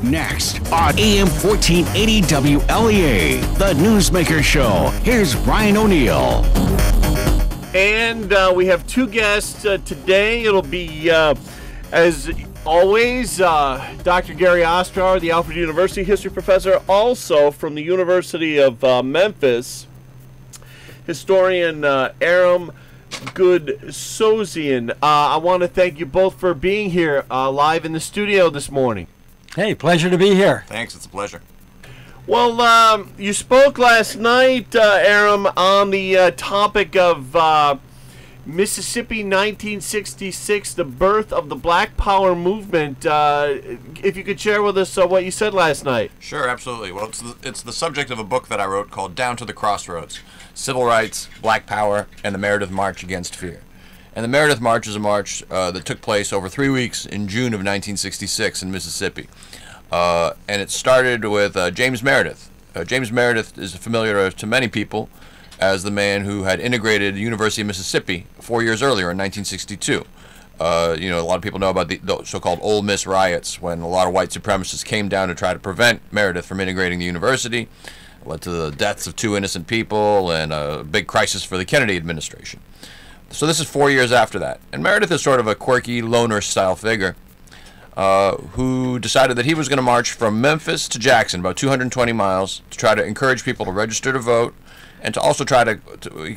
Next on AM 1480 WLEA, the Newsmaker Show. Here's Brian O'Neill. And we have two guests today. It'll be, as always, Dr. Gary Ostrower, the Alfred University history professor, also from the University of Memphis, historian Aram Goudsouzian. I want to thank you both for being here live in the studio this morning. Hey, pleasure to be here. Thanks, it's a pleasure. Well, you spoke last night, Aram, on the topic of Mississippi 1966, the birth of the Black Power movement. If you could share with us what you said last night. Sure, absolutely. Well, it's the subject of a book that I wrote called Down to the Crossroads, Civil Rights, Black Power, and the Meredith March Against Fear. And the Meredith March is a march that took place over 3 weeks in June of 1966 in Mississippi. And it started with James Meredith. James Meredith is familiar to many people as the man who had integrated the University of Mississippi 4 years earlier in 1962. You know, a lot of people know about the so-called Ole Miss riots when a lot of white supremacists came down to try to prevent Meredith from integrating the university. It led to the deaths of 2 innocent people and a big crisis for the Kennedy administration. So this is 4 years after that. And Meredith is sort of a quirky loner-style figure who decided that he was going to march from Memphis to Jackson, about 220 miles, to try to encourage people to register to vote and to also try to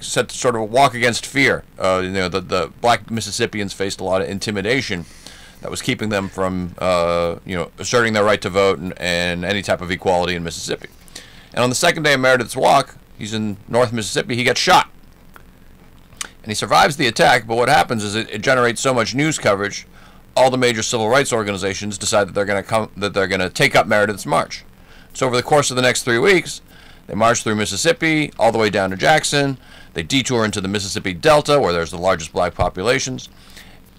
sort of walk against fear. You know, the black Mississippians faced a lot of intimidation that was keeping them from, you know, asserting their right to vote and any type of equality in Mississippi. And on the second day of Meredith's walk, he's in North Mississippi, he gets shot. And he survives the attack, but what happens is it generates so much news coverage, all the major civil rights organizations decide that they're going to take up Meredith's march. So over the course of the next 3 weeks, they march through Mississippi, all the way down to Jackson. They detour into the Mississippi Delta, where there's the largest black populations,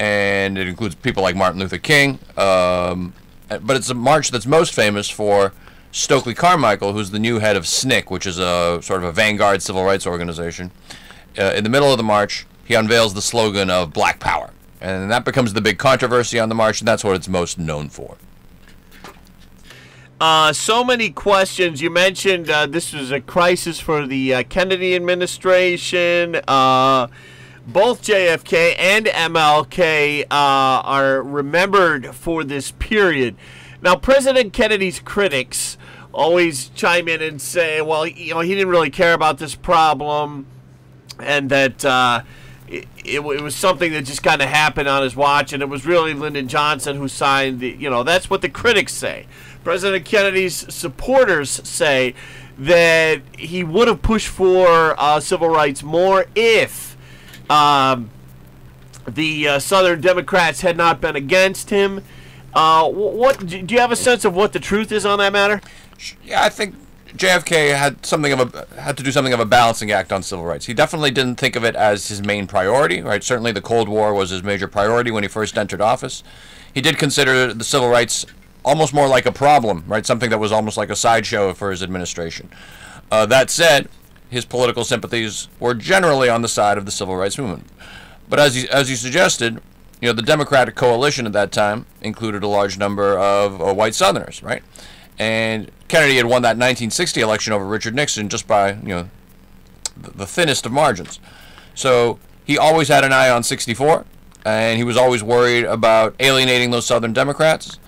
and it includes people like Martin Luther King. But it's a march that's most famous for Stokely Carmichael, who's the new head of SNCC, which is a sort of a vanguard civil rights organization. In the middle of the march, he unveils the slogan of Black Power. And that becomes the big controversy on the march, and that's what it's most known for. So many questions. You mentioned this was a crisis for the Kennedy administration. Both JFK and MLK are remembered for this period. Now, President Kennedy's critics always chime in and say, well, you know, he didn't really care about this problem, and that it was something that just kind of happened on his watch, and it was really Lyndon Johnson who signed the, you know, that's what the critics say. President Kennedy's supporters say that he would have pushed for civil rights more if the Southern Democrats had not been against him. What do you have a sense of what the truth is on that matter? Yeah, I think JFK had to do something of a balancing act on civil rights. He definitely didn't think of it as his main priority, right? Certainly the Cold War was his major priority when he first entered office. He did consider the civil rights almost more like a problem, right? Something that was almost like a sideshow for his administration. That said, his political sympathies were generally on the side of the civil rights movement. But as you suggested, you know, the Democratic coalition at that time included a large number of white Southerners, right? And Kennedy had won that 1960 election over Richard Nixon just by, you know, the thinnest of margins. So he always had an eye on 64, and he was always worried about alienating those Southern Democrats.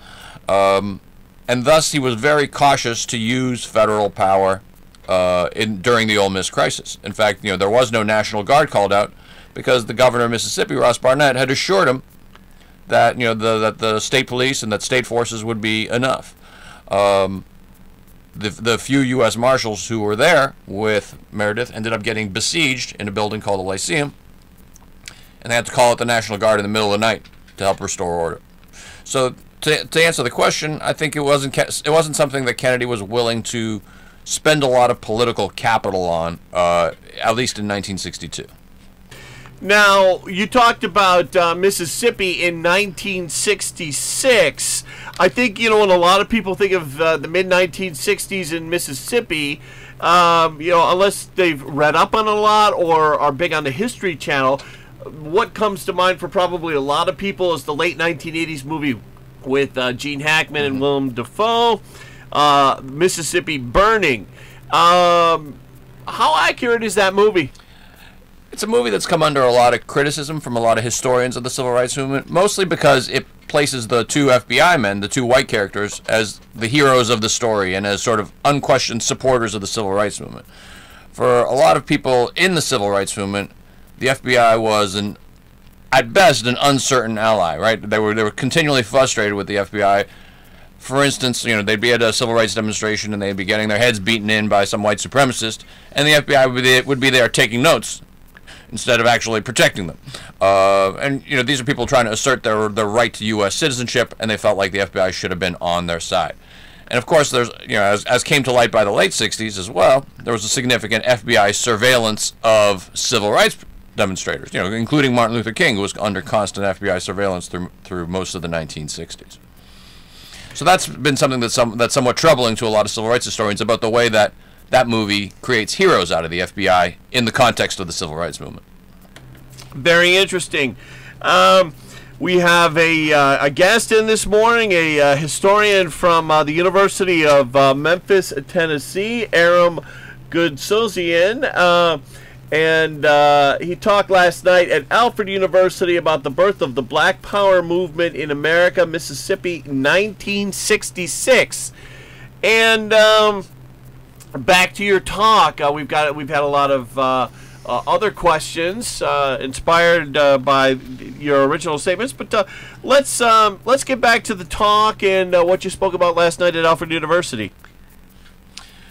And thus he was very cautious to use federal power during the Ole Miss crisis. In fact, you know, there was no National Guard called out because the governor of Mississippi, Ross Barnett, had assured him that, you know, that the state police and that state forces would be enough. The few U.S. Marshals who were there with Meredith ended up getting besieged in a building called the Lyceum, and they had to call out the National Guard in the middle of the night to help restore order. So to answer the question, I think it wasn't something that Kennedy was willing to spend a lot of political capital on, at least in 1962. Now, you talked about Mississippi in 1966. I think, you know, when a lot of people think of the mid-1960s in Mississippi, you know, unless they've read up on it a lot or are big on the History Channel, what comes to mind for probably a lot of people is the late 1980s movie with Gene Hackman and Willem Dafoe. Mississippi Burning. How accurate is that movie? It's a movie that's come under a lot of criticism from a lot of historians of the civil rights movement, mostly because it places the two FBI men, the two white characters, as the heroes of the story and as sort of unquestioned supporters of the civil rights movement. For a lot of people in the civil rights movement, the FBI was at best an uncertain ally, right? They were continually frustrated with the FBI. For instance, they'd be at a civil rights demonstration and they'd be getting their heads beaten in by some white supremacist, and the FBI would be there taking notes instead of actually protecting them. And these are people trying to assert their right to U.S. citizenship, and they felt like the FBI should have been on their side. And of course, there's as came to light by the late 60s as well, there was a significant FBI surveillance of civil rights demonstrators, including Martin Luther King, who was under constant FBI surveillance through most of the 1960s. So that's been something that's somewhat troubling to a lot of civil rights historians about the way that movie creates heroes out of the FBI in the context of the civil rights movement. Very interesting. We have a guest in this morning, a historian from the University of Memphis, Tennessee, Aram Goudsouzian. And he talked last night at Alfred University about the birth of the Black Power movement in America, Mississippi, 1966. And back to your talk, we've had a lot of other questions inspired by your original statements, but let's get back to the talk and what you spoke about last night at Alfred University.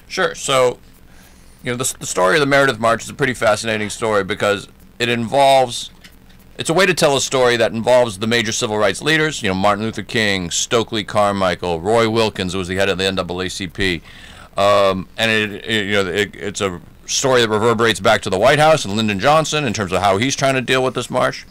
Sure. So, the story of the Meredith March is a pretty fascinating story because it's a way to tell a story that involves the major civil rights leaders, Martin Luther King, Stokely Carmichael, Roy Wilkins, who was the head of the NAACP. And it's a story that reverberates back to the White House and Lyndon Johnson in terms of how he's trying to deal with this march.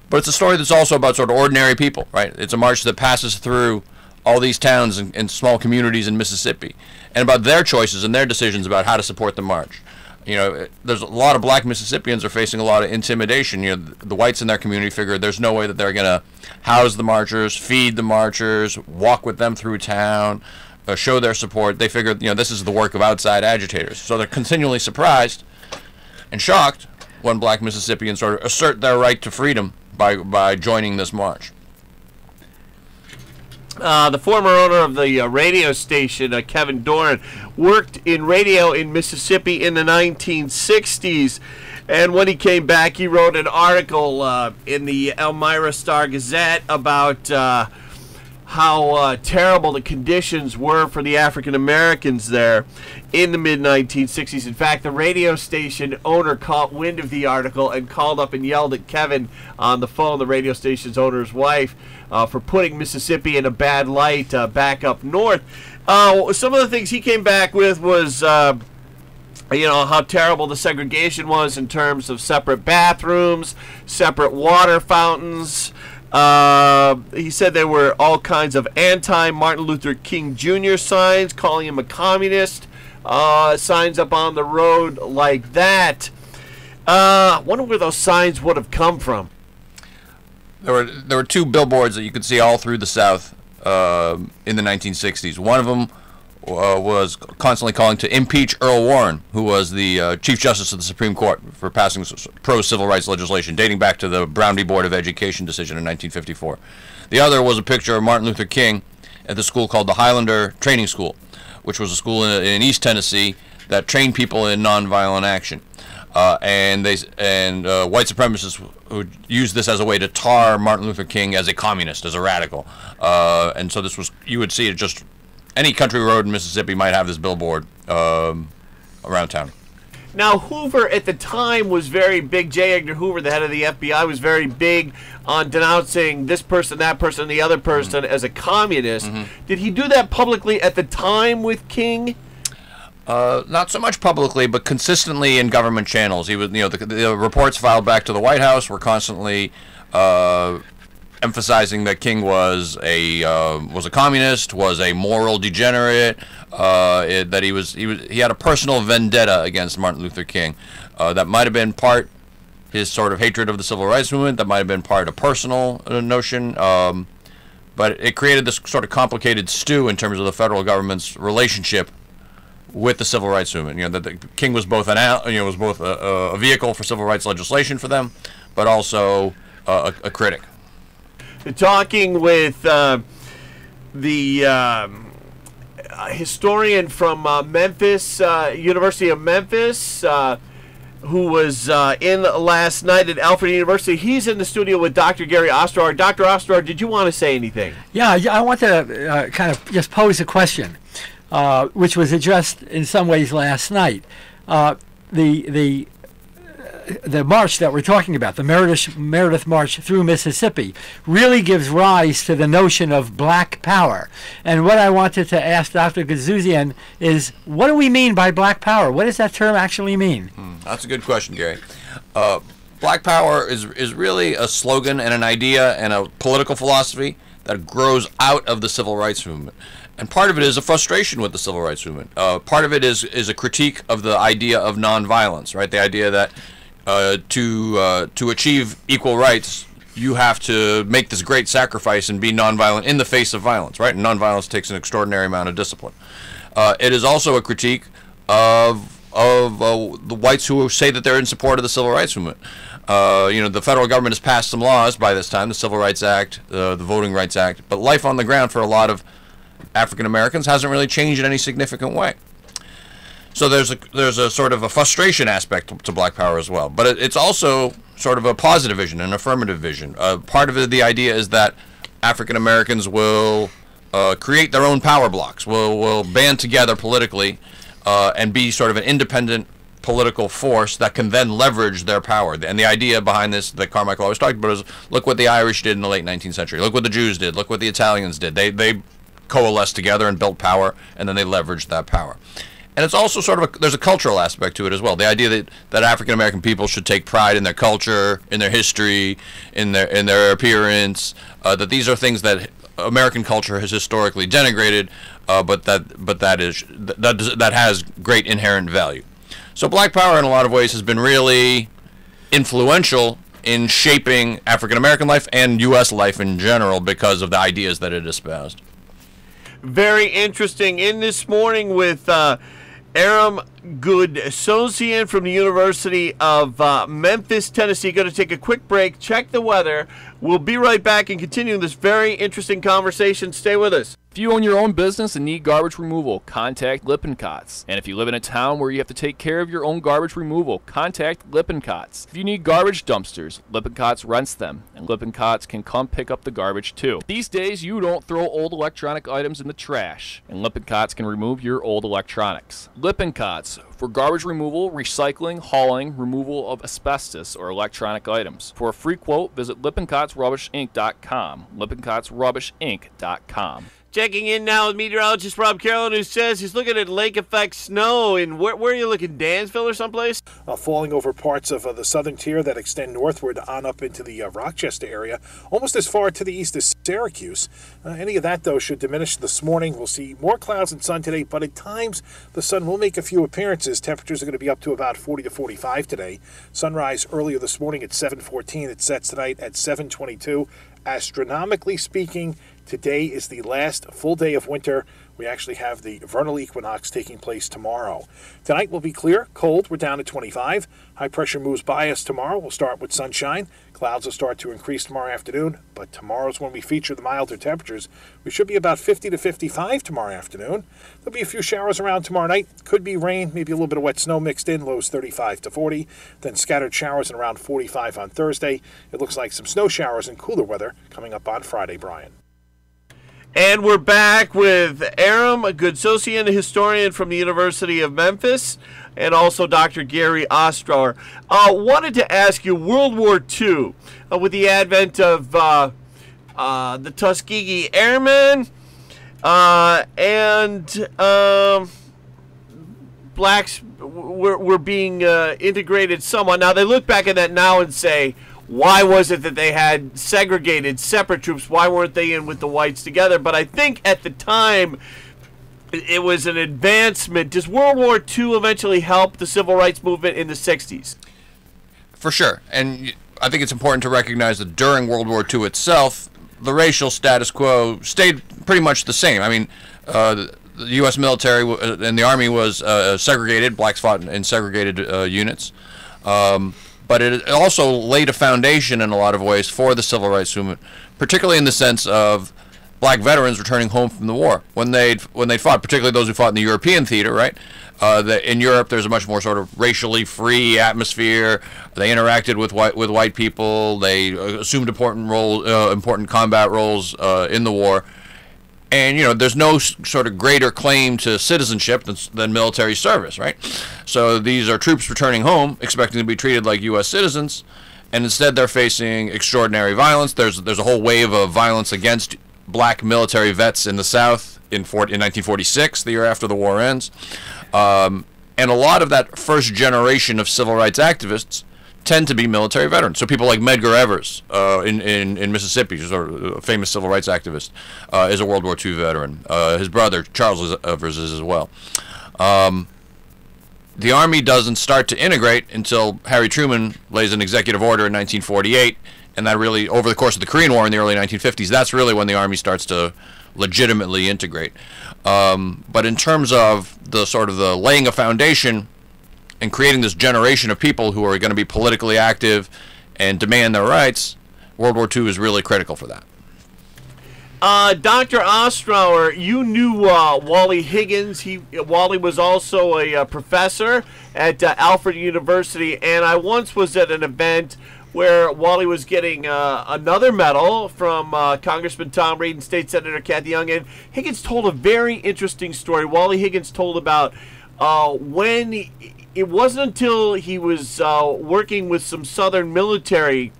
But it's a story that's also about sort of ordinary people, right? It's a march that passes through all these towns and small communities in Mississippi, and about their choices and their decisions about how to support the march. There's a lot of black Mississippians are facing a lot of intimidation. The whites in their community figure there's no way that they're going to house the marchers, feed the marchers, walk with them through town, show their support. They figure, this is the work of outside agitators. So they're continually surprised and shocked when black Mississippians sort of assert their right to freedom by joining this march. The former owner of the radio station, Kevin Doran, worked in radio in Mississippi in the 1960s. And when he came back, he wrote an article in the Elmira Star-Gazette about how terrible the conditions were for the African Americans there in the mid-1960s. In fact, the radio station owner caught wind of the article and called up and yelled at Kevin on the phone, the radio station's owner's wife, for putting Mississippi in a bad light back up north. Some of the things he came back with was how terrible the segregation was in terms of separate bathrooms, separate water fountains. He said there were all kinds of anti-Martin Luther King Jr. signs, calling him a communist, signs up on the road like that. Wonder where those signs would have come from. There were two billboards that you could see all through the South in the 1960s. One of them was constantly calling to impeach Earl Warren, who was the Chief Justice of the Supreme Court, for passing pro-civil rights legislation dating back to the Brown v. Board of Education decision in 1954. The other was a picture of Martin Luther King at the school called the Highlander Training School, which was a school in East Tennessee that trained people in nonviolent action. And white supremacists who used this as a way to tar Martin Luther King as a communist, as a radical. And so you would see it just, any country road in Mississippi might have this billboard around town. Now, Hoover at the time was very big. J. Edgar Hoover, the head of the FBI, was very big on denouncing this person, that person, the other person as a communist. Did he do that publicly at the time with King? Not so much publicly, but consistently in government channels. He was, the reports filed back to the White House were constantly emphasizing that King was a communist, was a moral degenerate, that he had a personal vendetta against Martin Luther King. That might have been part his sort of hatred of the civil rights movement. That might have been part a personal notion. but it created this sort of complicated stew in terms of the federal government's relationship with the civil rights movement. That the king was both a vehicle for civil rights legislation for them, but also a critic. Talking with the historian from Memphis, University of Memphis, who was in last night at Alfred University. He's in the studio with Dr. Gary Ostrower. Dr. Ostrower, did you want to say anything? Yeah, I want to kind of just pose a question, which was addressed in some ways last night. The march that we're talking about, the Meredith March through Mississippi, really gives rise to the notion of black power. And what I wanted to ask Dr. Goudsouzian is, what do we mean by black power? What does that term actually mean? That's a good question, Gary. Black power is really a slogan and an idea and a political philosophy that grows out of the civil rights movement. And part of it is a frustration with the civil rights movement. Part of it is a critique of the idea of nonviolence, right? The idea that to achieve equal rights, you have to make this great sacrifice and be nonviolent in the face of violence, right? And nonviolence takes an extraordinary amount of discipline. It is also a critique of the whites who say that they're in support of the civil rights movement. The federal government has passed some laws by this time, the Civil Rights Act, the Voting Rights Act, but life on the ground for a lot of African Americans hasn't really changed in any significant way. So there's a sort of a frustration aspect to black power as well, but it's also sort of a positive vision, an affirmative vision. Part of the idea is that African Americans will create their own power blocks, will band together politically, and be sort of an independent political force that can then leverage their power. And the idea behind this that Carmichael always talked about is, look what the Irish did in the late 19th century. Look what the Jews did. Look what the Italians did. They coalesced together and built power, and then they leveraged that power. And it's also sort of there's a cultural aspect to it as well. The idea that African American people should take pride in their culture, in their history, in their appearance. That these are things that American culture has historically denigrated, but that has great inherent value. So black power in a lot of ways has been really influential in shaping African American life and U.S. life in general because of the ideas that it espoused. Very interesting. In this morning with Aram Goudsouzian from the University of Memphis, Tennessee. Going to take a quick break, check the weather. We'll be right back and continue this very interesting conversation. Stay with us. If you own your own business and need garbage removal, contact Lippincotts. And if you live in a town where you have to take care of your own garbage removal, contact Lippincotts. If you need garbage dumpsters, Lippincotts rents them, and Lippincotts can come pick up the garbage too. These days, you don't throw old electronic items in the trash, and Lippincotts can remove your old electronics. Lippincotts, for garbage removal, recycling, hauling, removal of asbestos or electronic items. For a free quote, visit LippinCottsRubbishInc.com. LippinCottsRubbishInc.com. Checking in now with meteorologist Rob Carroll, who says he's looking at lake effect snow. And where are you looking, Dansville or someplace? Falling over parts of the southern tier that extend northward on up into the Rochester area, almost as far to the east as Syracuse. Any of that, though, should diminish this morning. We'll see more clouds and sun today, but at times the sun will make a few appearances. Temperatures are going to be up to about 40 to 45 today. Sunrise earlier this morning at 7:14. It sets tonight at 7:22. Astronomically speaking, today is the last full day of winter. We actually have the vernal equinox taking place tomorrow. Tonight will be clear, cold. We're down to 25. High pressure moves by us tomorrow. We'll start with sunshine. Clouds will start to increase tomorrow afternoon, but tomorrow's when we feature the milder temperatures. We should be about 50 to 55 tomorrow afternoon. There'll be a few showers around tomorrow night. Could be rain, maybe a little bit of wet snow mixed in, lows 35 to 40. Then scattered showers and around 45 on Thursday. It looks like some snow showers and cooler weather coming up on Friday, Brian. And we're back with Aram Goudsouzian, a historian from the University of Memphis, and also Dr. Gary Ostrower. Wanted to ask you, World War II, with the advent of the Tuskegee Airmen and blacks were being integrated somewhat. Now, they look back at that now and say, why was it that they had segregated separate troops? Why weren't they in with the whites together? But I think at the time it was an advancement. Does World War II eventually help the civil rights movement in the 60s? For sure. And I think it's important to recognize that during World War II itself, the racial status quo stayed pretty much the same. I mean, the U.S. military and the Army was segregated. Blacks fought in segregated units. But it also laid a foundation in a lot of ways for the civil rights movement, particularly in the sense of black veterans returning home from the war. When they fought, particularly those who fought in the European theater, right? In Europe, there's a much more sort of racially free atmosphere. They interacted with white people. They assumed important combat roles in the war. And, there's no sort of greater claim to citizenship than military service, right? So these are troops returning home, expecting to be treated like U.S. citizens, and instead they're facing extraordinary violence. There's a whole wave of violence against black military vets in the South in 1946, the year after the war ends. And a lot of that first generation of civil rights activists tend to be military veterans. So people like Medgar Evers in Mississippi, who's a famous civil rights activist, is a World War II veteran. His brother, Charles Evers, is as well. The Army doesn't start to integrate until Harry Truman lays an executive order in 1948, and that really, over the course of the Korean War in the early 1950s, that's really when the Army starts to legitimately integrate. But in terms of the laying a foundation and creating this generation of people who are going to be politically active and demand their rights, World War II is really critical for that. Dr. Ostrower, you knew Wally Higgins. Wally was also a professor at Alfred University, and I once was at an event where Wally was getting another medal from Congressman Tom Reed and State Senator Kathy Young, and Higgins told a very interesting story. Wally Higgins told about when it wasn't until he was working with some Southern military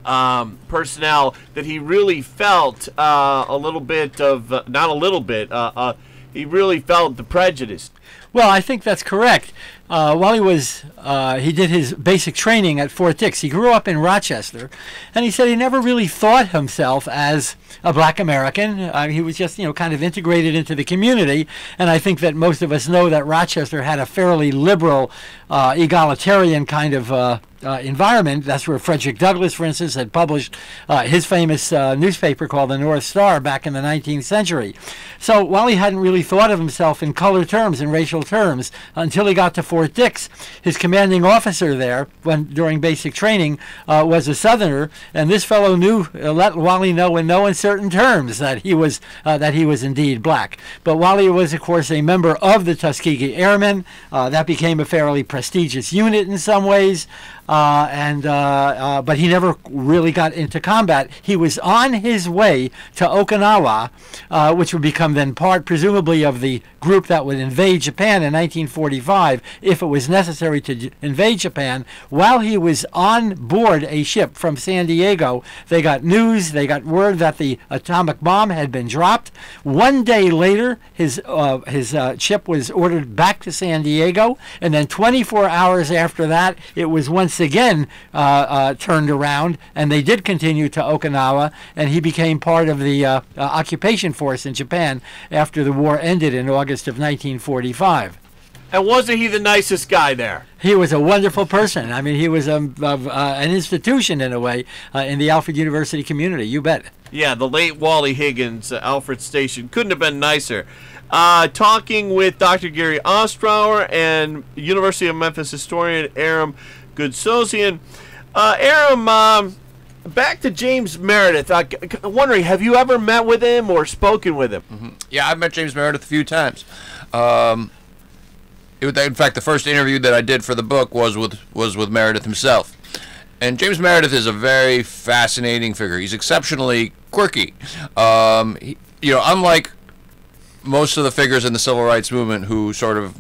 personnel that he really felt a little bit of, not a little bit, he really felt the prejudice. Well, I think that's correct. While he did his basic training at Fort Dix, he grew up in Rochester, and he said he never really thought himself as a black American. He was just, kind of integrated into the community, and I think that most of us know that Rochester had a fairly liberal, egalitarian kind of environment. That's where Frederick Douglass, for instance, had published his famous newspaper called the North Star back in the 19th century. So while he hadn't really thought of himself in color terms and racial terms until he got to Fort Dix, his commanding officer there during basic training was a Southerner, and this fellow let Wally know in no uncertain terms that he was indeed black. But Wally was, of course, a member of the Tuskegee Airmen. That became a fairly prestigious unit in some ways. But he never really got into combat. He was on his way to Okinawa, which would become then part, presumably, of the group that would invade Japan in 1945, if it was necessary to invade Japan. While he was on board a ship from San Diego, they got word that the atomic bomb had been dropped. One day later, his ship was ordered back to San Diego, and then 24 hours after that, it was once again turned around, and they did continue to Okinawa, and he became part of the occupation force in Japan after the war ended in August of 1945. And wasn't he the nicest guy there? He was a wonderful person. I mean, he was an institution in a way in the Alfred University community. You bet. Yeah, the late Wally Higgins, Alfred Station, couldn't have been nicer. Talking with Dr. Gary Ostrower and University of Memphis historian Aram Goudsouzian. Aram, back to James Meredith. Wondering, have you ever met with him or spoken with him? Mm-hmm. Yeah, I've met James Meredith a few times. In fact, the first interview that I did for the book was with Meredith himself. And James Meredith is a very fascinating figure. He's exceptionally quirky. Unlike most of the figures in the civil rights movement who sort of,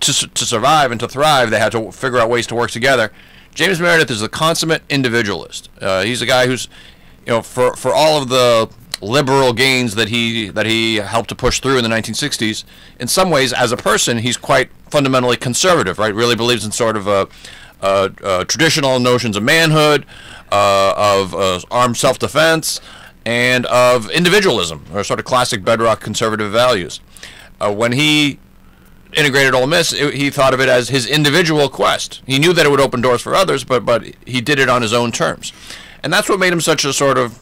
to survive and to thrive, they had to figure out ways to work together. James Meredith is a consummate individualist. He's a guy who's, for all of the liberal gains that he helped to push through in the 1960s, in some ways, as a person, he's quite fundamentally conservative, right? Really believes in sort of traditional notions of manhood, of armed self-defense, and of individualism, or sort of classic bedrock conservative values. When he integrated Ole Miss, he thought of it as his individual quest. He knew that it would open doors for others, but he did it on his own terms. And that's what made him such a sort of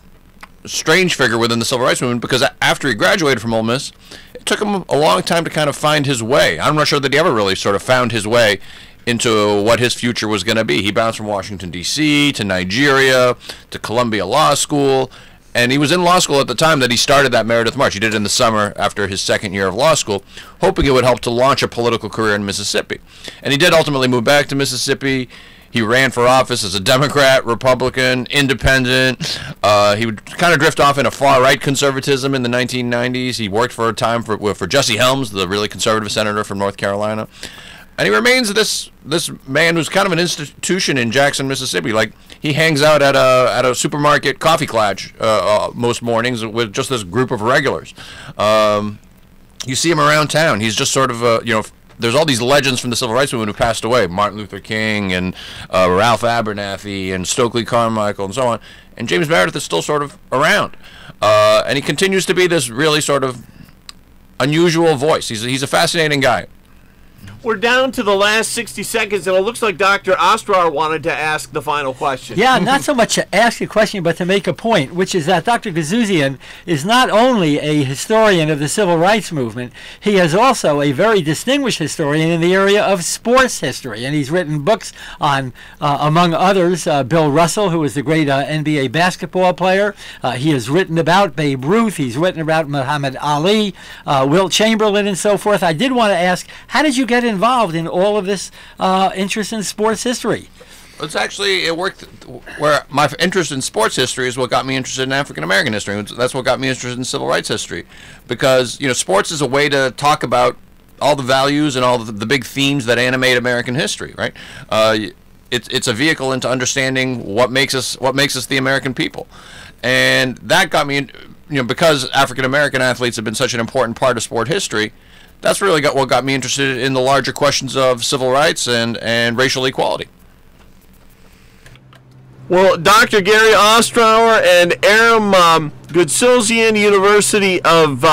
strange figure within the civil rights movement, because after he graduated from Ole Miss, it took him a long time to kind of find his way. I'm not sure that he ever really sort of found his way into what his future was going to be. He bounced from Washington, D.C. to Nigeria to Columbia Law School, and he was in law school at the time that he started that Meredith March. He did it in the summer after his second year of law school, hoping it would help to launch a political career in Mississippi. And he did ultimately move back to Mississippi. He ran for office as a Democrat, Republican, Independent. He would kind of drift off into far-right conservatism in the 1990s. He worked for a time for Jesse Helms, the really conservative senator from North Carolina. And he remains this man who's kind of an institution in Jackson, Mississippi. Like, he hangs out at a supermarket coffee klatch most mornings with just this group of regulars. You see him around town. He's just sort of, there's all these legends from the civil rights movement who passed away, Martin Luther King and Ralph Abernathy and Stokely Carmichael and so on. And James Meredith is still sort of around. And he continues to be this really sort of unusual voice. He's a fascinating guy. We're down to the last 60 seconds, and it looks like Dr. Ostrower wanted to ask the final question. Yeah, not so much to ask a question, but to make a point, which is that Dr. Goudsouzian is not only a historian of the civil rights movement, he is also a very distinguished historian in the area of sports history, and he's written books on, among others, Bill Russell, who was the great NBA basketball player. He has written about Babe Ruth. He's written about Muhammad Ali, Wilt Chamberlain, and so forth. I did want to ask, how did you get involved in all of this interest in sports history? It worked where my interest in sports history is what got me interested in African American history. That's what got me interested in civil rights history, because sports is a way to talk about all the values and all the big themes that animate American history, right? It's a vehicle into understanding what makes us the American people, and that got me, because African American athletes have been such an important part of sport history. That's really what got me interested in the larger questions of civil rights and racial equality. Well, Dr. Gary Ostrower and Aram Goudsouzian, University of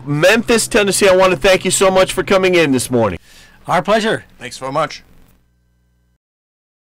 Memphis, Tennessee, I want to thank you so much for coming in this morning. Our pleasure. Thanks so much.